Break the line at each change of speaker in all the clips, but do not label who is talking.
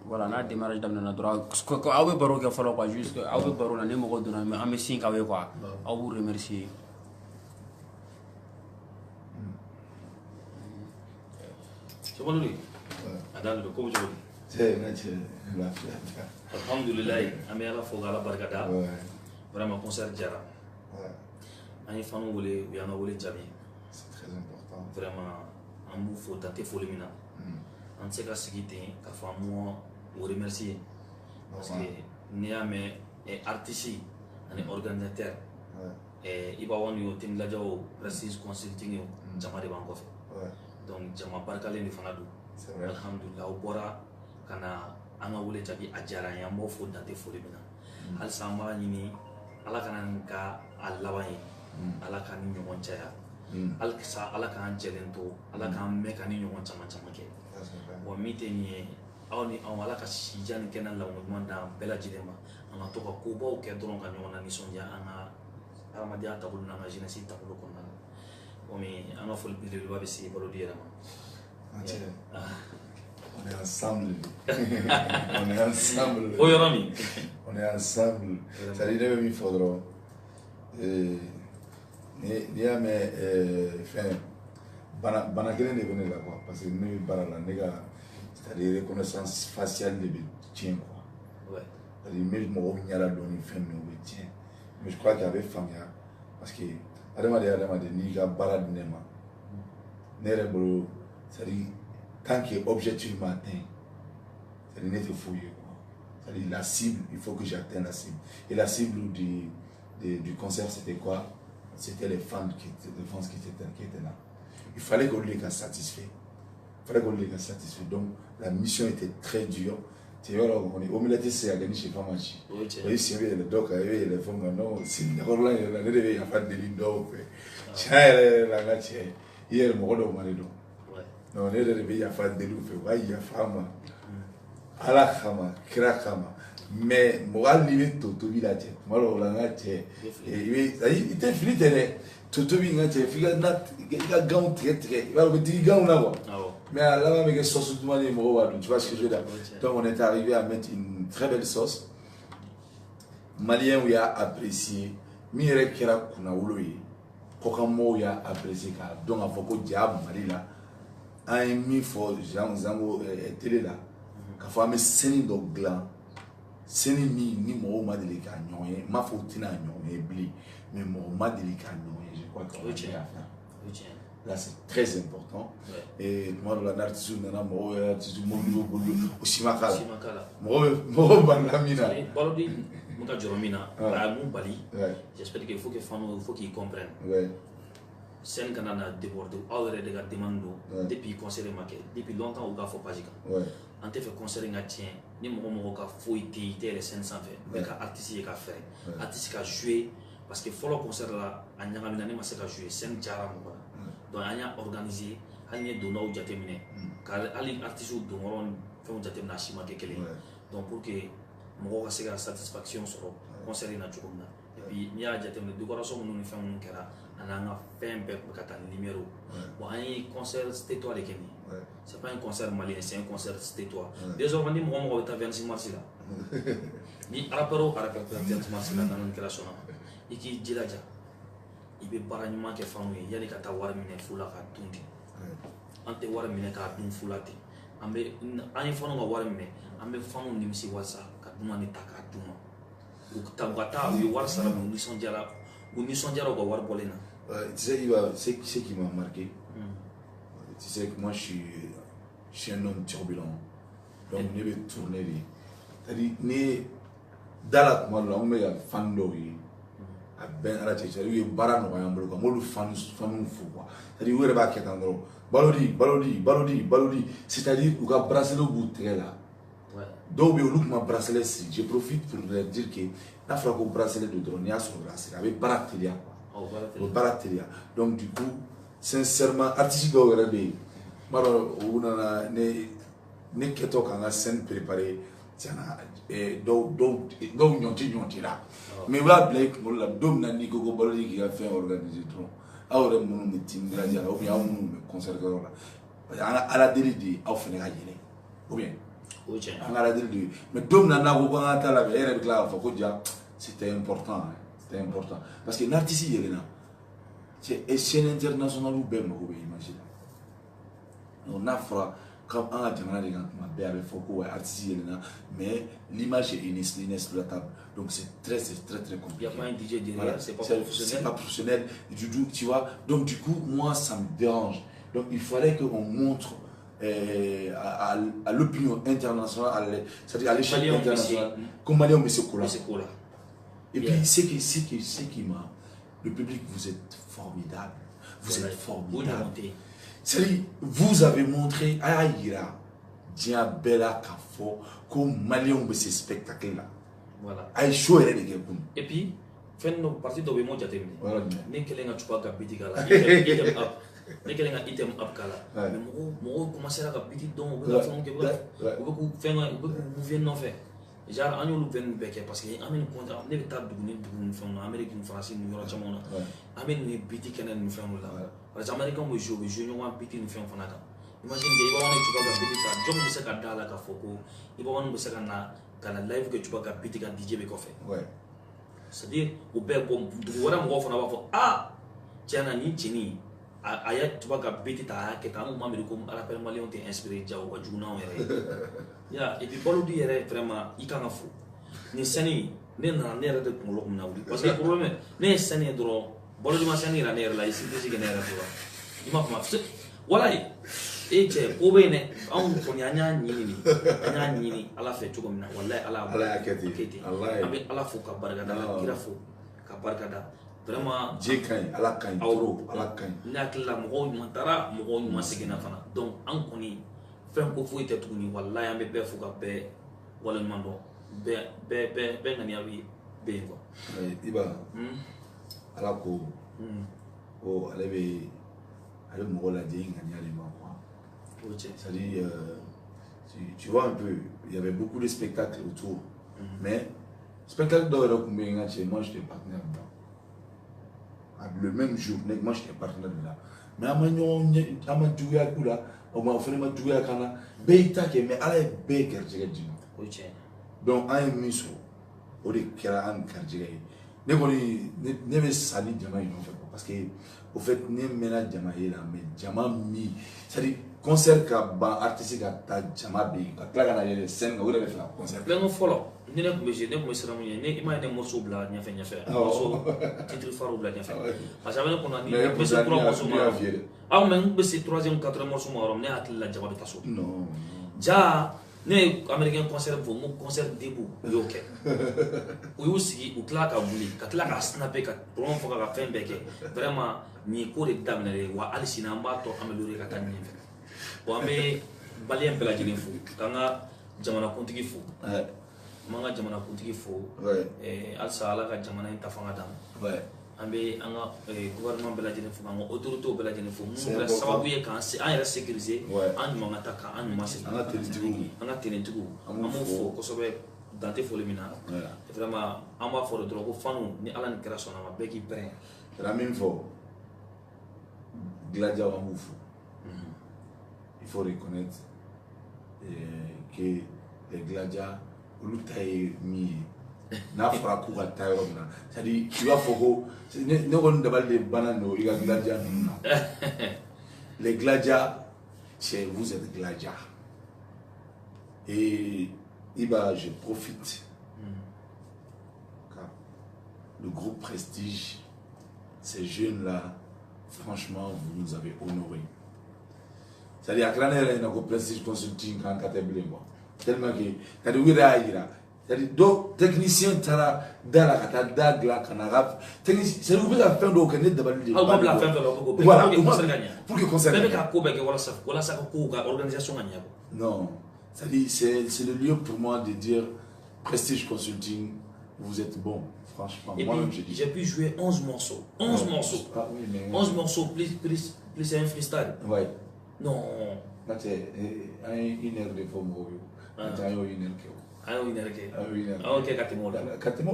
Voilà, n'a démarrage daminɛna dɔrɔn aw bɛ baro kɛ fɔlɔ quoi, juste aw bɛ baro la ni mɔgɔ donna mais an bɛ sin k'aw ye quoi, aw b'u remercier.
Sokololi, a da ko cogo di? Alhamdulillah, an bɛ Ala fo k'Ala barikada. Vraiment concert diyara. An ye fanu wele, u y'an ka wele jaabi.
C'est très important.
Vraiment an b'u fo dan tɛ foli min na. An tɛ se ka sigi ten k'a fɔ an m'u remercier parce que n'i y'a mɛn artiste ani organisateur Iba y'o team lajɛ o Prestige Consulting o jama de b'an kɔfɛ. Donc jama barikalen de fana don. Alhamdulillah o bɔra ka na an ka wele jaabi a diyara an ye, an b'o fo dan tɛ foli min na. Halisa an b'a ɲini Ala kana nin ka a laban ye, Ala ka ni ɲɔgɔn caya. Halisa Ala k'an jɛlen to, Ala k'an mɛn ka ni ɲɔgɔn caman caman kɛ. Wa min tɛ nin ye aw ni anw Ala ka sija ni kɛnɛ laban ɲuman d'an bɛɛ lajɛlen ma. An ka to ka kobaw kɛ dɔrɔn ka ɲɔgɔn na nisɔndiya an ka adamadenya taabolo n'an ka jeunesse taabolo kɔnɔna na. Komi an ka foli belebeleba bɛ se Balodi yɛrɛ ma.
On est ensemble. On est ensemble.
O yɔrɔ min.
On est ensemble. Ça dit ne bɛ min fɔ dɔrɔn n'i y'a mɛn fɛn bana kelen de bɛ ne la quoi, parce que ne bɛ baara la ne ka c'est-à-dire reconnaissance faciale de bɛ tiɲɛ quoi. C'est-à-dire n bɛ mɔgɔw ɲɛda dɔn ni fɛn min o bɛ tiɲɛ, mais je crois que a bɛ faamuya parce que adamaden adamaden n'i ka baara di ne ma ne yɛrɛ bolo c'est-à-dire tant que objectif m'a atteint, c'est-à-dire ne tɛ foyi ye quoi. C'est-à-dire la cible, il faut que j'atteigne la cible. Et la cible du concert c'était quoi? C'était les fans qui étaient là. Il fallait qu'on les satisfait. Donc la mission était très dure. Tu vois, on est au milieu de ces gagner chez Famachi. Oui, c'est vrai, le doc a eu les fonds, non, c'est une rola, il y a pas de lindo. Tiens, la gâche, hier, mon rodo marido. Non, on est réveillé, il y a pas de loup, il y a femme. Alakama, Krakama. Mais moral lié tout village. Moi, on a été. Il était fini, tout village, il a gant très très. Il va me dire gant là-bas. Mais là, avec sauce de manière, tu vois ce que je veux dire. Donc, on est arrivé à mettre une très belle sauce. Malien, il a apprécié. Mire Kera Kunaouloui. Kokamo, il a apprécié. Donc, il faut que Diable, Malila, a mis for Jean Zango télé là. Qu'il faut amener Séni de gland. Séni ni mo ma délicat nyonye. Ma fautina nyonye bli. Mais mo ma délicat nyonye. Je crois qu'on va faire. Là, c'est très important. Et moi, dans l'artiste, on a un artiste au Simakala. Moi, Banamina.
Balodi, Mouka Joromina, à Moubali. J'espère qu'il faut qu'ils comprennent. C'est un canal débordé, already des demandes depuis concert marqué, depuis longtemps au Gafo Pajika. En fait, concert tient, ni mon cas faut être les scènes sans faire, mais artiste qui a fait, artiste qui a joué, parce que follow concert là, en Yamamina, ni ma joué, scène Jara. Donc, on a organisé, on a donné au Jatemine, car les artistes ont fait un Jatemina Shima Kekele. Donc, pour que mon cas ait satisfaction sur le concert na Chukuna. Et puis, il y a Jatemine, de quoi nous nous faisons Kera, on a fait un peu de numéro. Bon, un concert c'était toi les Kenny. C'est pas un concert malien, c'est un concert c'était toi. Désormais, nous avons 26 mars là. Ni rapport à 26 mars là dans l'interaction. Et qui dit là, il be bara ɲuman kɛ fanu ye yani ka taa wari minɛ fu la ka dun ten an tɛ wari minɛ k'a dun fu la ten an ye fanu ka wari minɛ an bɛ fanu nimisi walasa ka dunan de ta k'a d'u ma u ka taa u ye wari sara u nisɔndiyara u ka wari bɔlen na.
Tu sais, ce qui m'a marqué, tu sais que moi je suis un homme turbulent, donc je vais tourner. C'est-à-dire, dans la commande, on met un fan d'oreille. Ben ala cɛ u ye baara nɔgɔya an bolo ka m'olu fanu fo quoi, c'est-à-dire u yɛrɛ b'a kɛ tan dɔrɔn balodi, c'est-à-dire u ka bracelet b'u tɛgɛ la dɔw bɛ yen olu tun ma bracelet siri. Je profite pour leur dire que n'a fɔra ko bracelet don dɔrɔn n'i y'a sɔrɔ bracelet a bɛ baara teliya quoi, o bɛ baara teliya. Donc du coup sincèrement artiste dɔw yɛrɛ bɛ yen n b'a dɔn u nana ne kɛtɔ k'an ka scène préparer tiɲɛna dɔw ɲɔnti la. Mais voilà, la dôme n'a ni gogo balodi qui a fait organiser trop. Alors, mon meeting, ou bien on me concerne là. À la délit, on fait la yéné. ou bien
on
a la dit mais dom nana ko nga ta la bere bikla fa ko dia c'était important parce que l'artiste il est là c'est échelle internationale ou ben ko imagine on a fera comme un atelier de ma belle avec Foucault artiste il est là mais l'image est inexploitable donc c'est très compliqué.
Il n'y a pas un DJ derrière, voilà. C'est
pas professionnel tu vois, donc du coup moi ça me dérange, donc il fallait qu'on montre à l'opinion internationale, c'est-à-dire à l'échelle internationale, comme Malien Monsieur Kola. Et puis c'est qui m'a, le public, vous êtes formidable, vous êtes formidable. C'est-à-dire vous avez montré à Aïra, Diabella Kafo, comme Malien Monsieur spectacle là.
Voilà.
Et
puis, fait nos parties de Bémon Jatem. N'est qu'elle n'a pas bitigala. N'est qu'elle n'a item up kala. Mais moi, commencer à biti donc, vous avez fait non fait. Genre, on nous vient bec parce qu'il y a un compte, on est table de faire en Amérique, une France, New York, Chamona. Amène une biti qu'elle nous fait là. Les Américains me jouent, nous avons biti nous fait en Fanaka. Imagine qu'il va en être pas biti, John me sait qu'à Dala Kafoko, il va en me sait qu'à la live que tu vas biti qu'à DJ Bekofe. C'est-à-dire, au père, voilà mon enfant, on va faire ah, tiens, ni Jenny. Aya tu vas biti ta que quand on m'a dit comme à la peine malien t'es inspiré déjà ou à Juna ya et puis Paulo dit vraiment il can fou ni sani ni na nera de pour l'homme na oui parce que le problème ni sani dro Paulo di masani la nera la ici c'est que nera tu vois il m'a pas fait voilà et tu ko bene on ko nyanya nyini ala fait tu comme na wallahi ala aketi ala fou ka baraka da kira fou ka baraka da vraiment
Jekai ala kan toro ala kan
nakla mo mantara mo ma segena fana donc an koni fem ko fu ite tuni wallahi ambe be fu ka be wala mando be ngani abi be ko
iba ala ko o ale mo la je ngani ale ma quoi ça dit tu vois un peu il y avait beaucoup de spectacles autour mais spectacle d'or ko me ngati moi j'étais partenaire dedans. Le même jour, moi j'étais partenaire de là. Mais à ma joué à coup là, on m'a offert ma joué à Kana, Beita qui mais à la Baker, j'ai dit. Donc, à un miso, au lieu qu'il y a un cardiaque, ne me salit jamais, parce que, au fait, ne me la jamais là, mais jamais mis. C'est-à-dire, concert qui a artistique à ta jamais bien, quand là, on a les scènes, on a fait un concert.
Plein de follow. Ne me sera mis, ne m'a un morceau blanc, n'y a fait, morceau, titre phare blanc, n'y a fait. Parce que on a dit, mais c'est trois morceaux. Ah, mais c'est troisième, quatrième morceau, on est à la java de Tasso.
Non.
Ja, ne américain concert, mon concert debout, ok. Oui, aussi, ou claque à voler, quand la snapper, quand on fait la fin bec, vraiment, ni cours de dame, ou Alice Namba, to améliorer la tanière. Bon, mais, balien pelagine fou, quand on a Jamana Contigi fou. Manga jamana kuntigi fo alsa ala ka jamana ta fanga dam ambe anga gouvernement bela jene fo anga autorité bela jene fo mu bela sababu ye kan se an yɛrɛ sécuriser an ɲuman ta kan an ɲuman sécuriser an ka tenentigiw an m'o fo kosɛbɛ dante foli min na vraiment an b'a fɔ dɔrɔn ko fanu ni ala ni kɛra sɔnna ma bɛɛ k'i pɛrɛn
la même fois Gladia an b'u fo il faut reconnaître que les Gladia olu ta ye min ye n'a fɔra k'u ka taa yɔrɔ min na c'est à dire i b'a fɔ ko ne kɔni dabali de banna don i ka Gladia ninnu na les Gladia c'est vous êtes Gladia et Iba je profite car le groupe Prestige ces jeunes là franchement vous nous avez honorés c'est à dire que l'année il y a un Prestige Consulting en catégorie quoi tellement que t'as dit c'est-à-dire donc technicien tara dala kata dagla kanarap technicien c'est vous la fin donc net dabali
on va la fin
voilà
pour que concert mais ka ko be ke wala sa ko ga organisation gagna
non c'est le lieu pour moi de dire Prestige Consulting vous êtes bon franchement
et
moi
puis,
même je dis
j'ai pu jouer 11 morceaux 11 morceaux
ah oui mais
11 morceaux plus un freestyle
ouais
non
là c'est une heure de forme ayo
ok katimo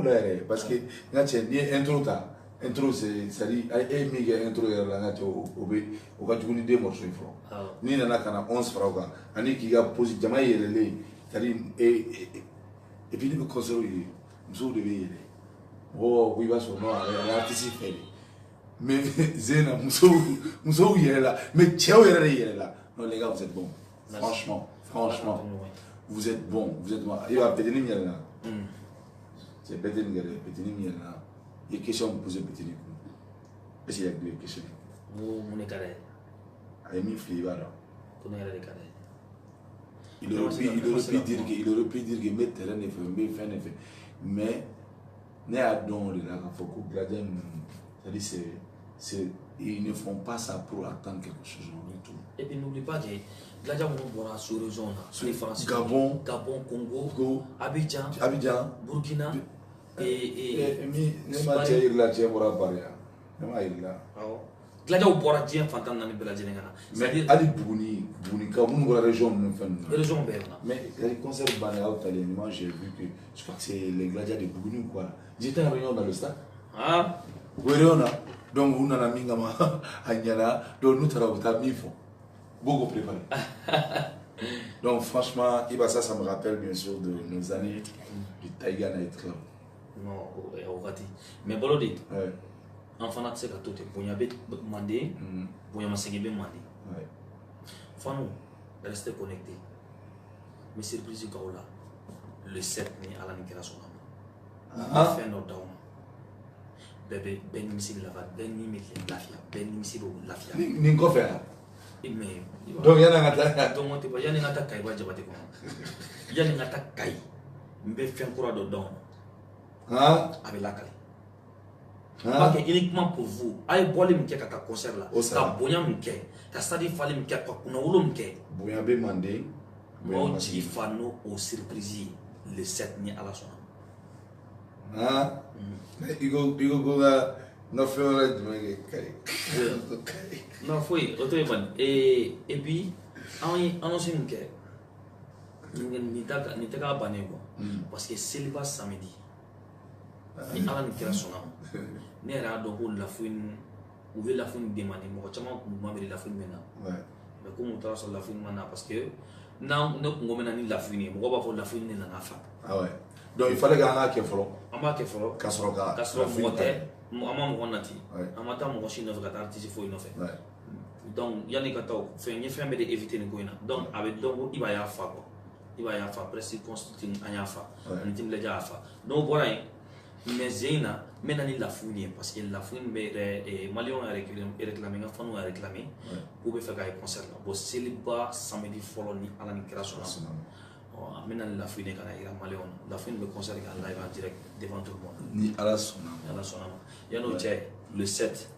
là parce que là c'est ni intro ta intro c'est-à-dire ay mi ga intro ya la ngati o ga juguni de morceaux fro ni na kana 11 francs ani ki ga posi jama yelele c'est-à-dire et puis le concert nous de yele oh oui va son nom artiste fait mais zena muso yela mais tchao yela non les gars vous êtes bons franchement vous êtes bons il va péter ni yela c'est péter ni yela il y a question me poser péter ni est-ce qu'il y a des questions
mon écaré
ay mi fliba là
pour ne regarder carré
il aurait pu dire que mettre terrain ne fait mais ne a don de la faut que gardien c'est-à-dire c'est ils ne font pas ça pour attendre quelque chose en retour.
Et puis n'oublie pas que Gladia on voit sur les zones
Gabon,
Congo, Abidjan, Burkina et
ne ma tirer la tirer pour appareil. Ne ma ir là.
Gladia on voit bien fantan dans les Beladjens.
Mais Ali Bouni comme la région nous fait.
Région Berna.
Mais les concerts Banéa au Talien, moi j'ai vu que je crois que c'est les Gladia de Bouni ou quoi. J'étais en réunion dans le stade.
Ah.
Oui, donc on a la mingama agnana donc nous travaillons mifo beaucoup préparé. Donc franchement ça me rappelle bien sûr de nos années du Taiga Night Club.
Non, au Rati. Mais Bolodi. Ouais. Enfant n'a pas tout pour y aller demander pour y aller demander. Ouais. Fanou restez connecté. Mais surprise du Kaola le 7 mai à la migration. Fin d'octobre. Bébé ben misi la va ben ni met lafia ben misi bo lafia
ni ko faire
mais
donc yana ngata
donc on te pas yana ngata kai ba jabate ko yana ngata kai mbe fen kura do don avec la kale pas que uniquement pour vous ay bolé mke ka concert là ka bonya mke ka stade fallait mke ko kuna wolo mke
bonya be mandé
mo ji fano au surprise le 7 ni à la son
il go no fait
non foi autrement et puis on s'est dit ni ta bané quoi parce que célibat samedi ni ala ni kira sona ne ra do ko la fouine ou la fouine demander mo chama ko mo la fouine mena mais comme on tra sur la fouine mana parce que non ko mena ni la fouine mo ba fo la fouine na na fa
ah ouais. Donc il fallait gagner quelque chose.
On va quelque chose.
Kasroka.
Maman mon nati. Amata mon chien neuf gata artiste faut innover. Donc yani kato fait une femme de éviter ni koina. Donc avec donc il va y avoir quoi. Il va y avoir presque constitué un yafa. On dit le jafa. Donc voilà. Mais Zena menani la fouine parce que la fouine mais Malion a réclamé un fan a réclamé pour faire un concert là. Bon célibat samedi follow ni à la migration. Maintenant la fouine quand il a Malion la fouine le concert en live en direct devant tout le monde
ni à la sonama
il y a notre le 7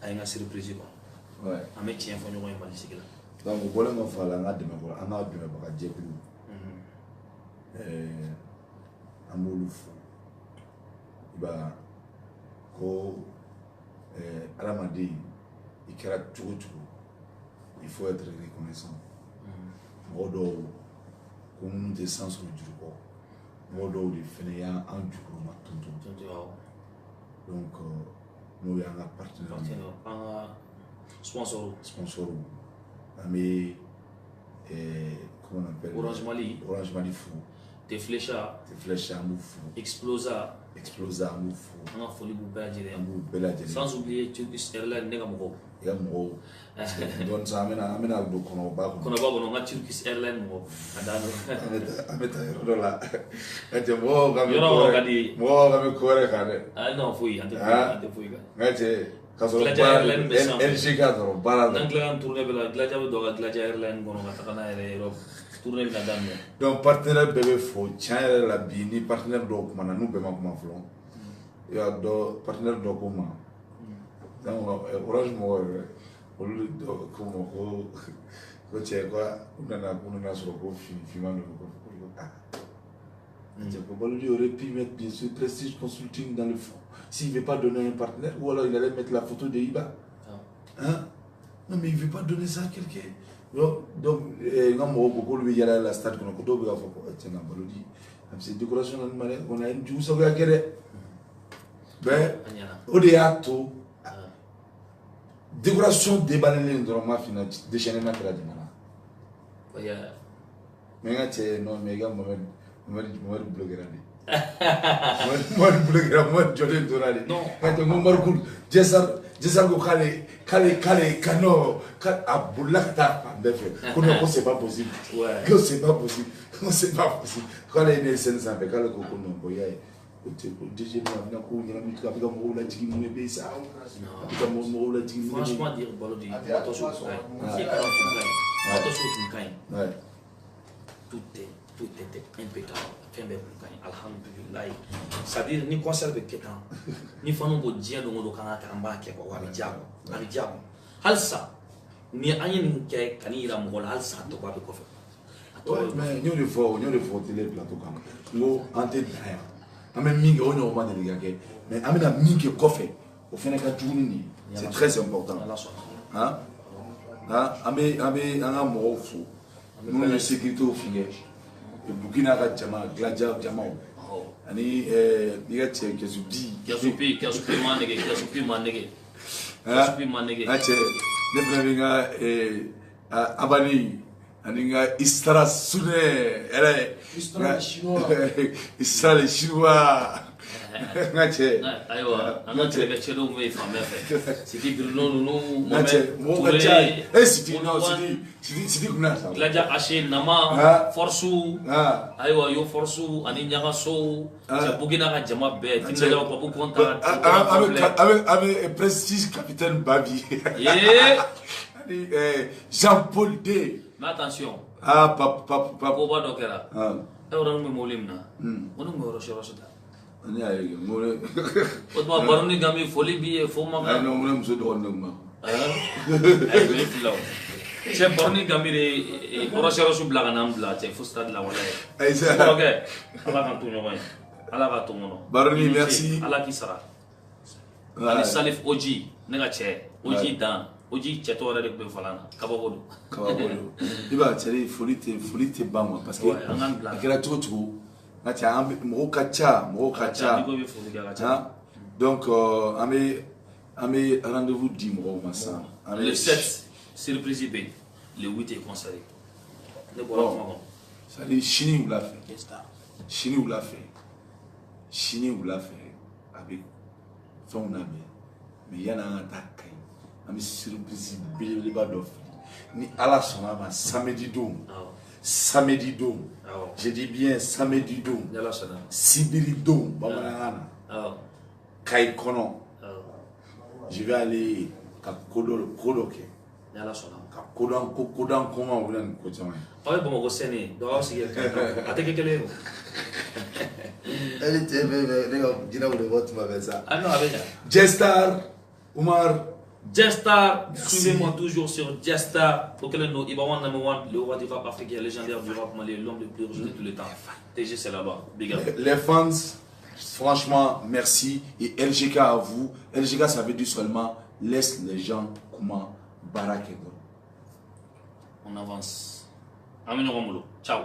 à une surprise quoi ouais à mettre un fonds de malice là
donc vous voulez me faire la nade mais voilà on a dû me pas dire amolufu iba ko alamadi ikera tout il faut être reconnaissant modo comme des sens du corps modo de fainéant en du corps tonton donc nous y a un partenaire sponsor mais comment on appelle
Orange Mali
fou
des flèches à
fou
explosa
fou
on a folie pour Belgique sans oublier Turkish Airlines nega moko
ya mo don sa amena do kono ba
kono nga Turkish Airlines mo adano
ameta rola ete mo ga mi kore kane
non fui ante fui
ngate kaso LG ka do bara
nglan tourner bela Gladia do Gladia Airlines gono ga takana Europe tourner bela damme
donc partenaire bébé fo tiens la bini partenaire do kuma na nu be ma kuma flo ya do partenaire do kuma donc orange mo olu do como ko che kwa una so ko filmando ko je peux lui aurait pu mettre bien sûr Prestige Consulting dans le fond s'il veut pas donner un partenaire ou alors il allait mettre la photo de Iba non mais il veut pas donner ça à quelqu'un donc ngamo ko lui yala la stade ko do be ko tiens balodi c'est décoration on a une juice au gars Ben, au déato, décoration déballée dans ma finale, déchaîner ma créative. Mais non, mais gars, moi, blogueur. Moi, blogueur, moi, Jordan Dorali. Non, quand on m'a dit, Jessar go kale kano a boulakta qu'on c'est pas possible. Que c'est pas possible. C'est pas possible. Quand les naissants ça fait kale ko non boya.
Franchement, dire Balodi, tout est impeccable. Alhamdulillah. C'est-à-dire, ni concert de Kétan, ni fanou bo dia do ngodo kana tamba ke ko abi diabo. Halsa, ni anyen ke kanira mo halsa to ba ko fe.
Mais nous le faut télé plateau comme. Ngo ante d'ailleurs. Ame mingi on o mane liga ke. Mais amena mingi ko fe. Au final ka jouni ni. C'est très important. Hein? Hein? Ame anga mo fou. Nous la sécurité au final. Le Burkina ka jama gladia jama. Ani diga che kesupi manege. Ache ne previnga abani aninga istra sune ele istra le chinois ngache
aywa anache le chelo me femme c'était Bruno nous
ngache mo gacha c'était non c'était kuna ça
gladia ache nama forsu aywa yo forsu ani nyaga so c'est bugina ka jama be tinda ko bu konta
avec prestige capitaine Babi Jean-Paul D.
Mais attention.
Papa.
Koba dokera. On me molimna. On me roche da.
Ani ayi mole.
Otma baroni gami foli bi foma.
Non, on me zo do nduma.
Ay be filo. C'est baroni gami re roche blaga nam bla, c'est fustad la wala.
Ay ça.
OK. Ala kan to nyoy. Ala ka to mono.
Baroni merci.
Ala ki sara. Ani Salif Oji, nega che. Oji dan. Oji cheto wala de be falana kababodo
iba tele folite bama parce que akira tout ngati mo kacha donc ame rendez-vous dimro massa
le 7 surprise B le 8 est concerté ne bon
ça dit Chini ou l'a fait avec son ami mais yana attaque ami surprise beleba dof ni ala sonama samedi dom je dis bien samedi dom sibiri dom bamanana kai kono je vais aller ka kodoke
yala sonama
ka kodan comment vous l'en ko tama
ay bon ko sene do aussi ateke kele
elle était les gars dina vous le vote ma ça
ah non avec
Jestar Oumar
Jestar, suivez-moi toujours sur Jestar. Pour que nous, Ibawan number 1, le roi du rap africain, légendaire du rap malien, l'homme le plus rejeté de tous les temps. TG, c'est là-bas. Big up.
Les fans, franchement, merci. Et LGK à vous. LGK, ça veut dire seulement laisse les gens comment baraquer.
On avance. Amen, Romulo. Ciao.